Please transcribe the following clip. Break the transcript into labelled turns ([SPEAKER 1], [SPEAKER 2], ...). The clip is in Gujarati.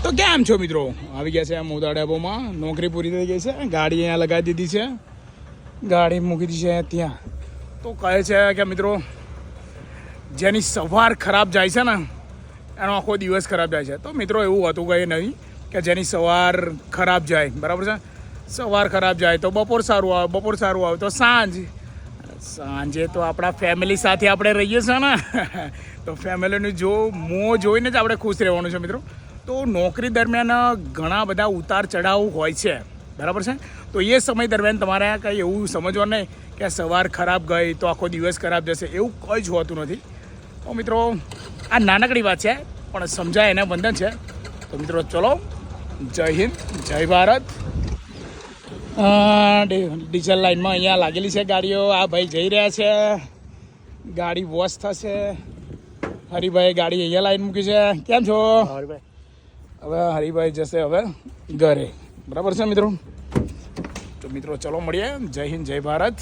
[SPEAKER 1] તો કેમ છો મિત્રો? આવી ગયા છે મોદા ડેપોમાં. નોકરી પૂરી થઈ ગઈ છે. ગાડી અહીંયા લગાવી દીધી છે. ગાડી મૂકી દીધી છે ત્યાં. તો કહે છે કે મિત્રો જેની સવાર ખરાબ જાય છે ને એનો આખો દિવસ ખરાબ જાય છે. તો મિત્રો એવું હતું કંઈ નહીં કે જેની સવાર ખરાબ જાય, બરાબર છે. સવાર ખરાબ જાય તો બપોર સારું આવે, બપોર સારું આવે તો સાંજે તો આપણા ફેમિલી સાથે આપણે રહીએ છીએ ને તો ફેમિલીનું મોં જોઈને જ આપણે ખુશ રહેવાનું છે મિત્રો. તો નોકરી દરમિયાન ઘણા બધા ઉતાર ચઢાવ હોય છે, બરાબર છે. તો એ સમય દરમિયાન તમારે કંઈ એવું સમજવાનું નહીં કે સવાર ખરાબ ગઈ તો આખો દિવસ ખરાબ જશે, એવું કંઈ જ હોતું નથી. તો મિત્રો આ નાનકડી વાત છે પણ સમજાય એના બંધન છે. તો મિત્રો ચલો, જય હિન્દ, જય ભારત. ડીઝલ લાઇનમાં અહીંયા લાગેલી છે ગાડીઓ. આ ભાઈ જઈ રહ્યા છે, ગાડી વોશ થશે. હરિભાઈ ગાડી અહીંયા લાઈન મૂકી છે. કેમ છો? હવે હરિભાઈ જશે હવે ઘરે, બરાબર છે મિત્રો. તો મિત્રો ચલો મળીએ. જય હિન્દ, જય ભારત.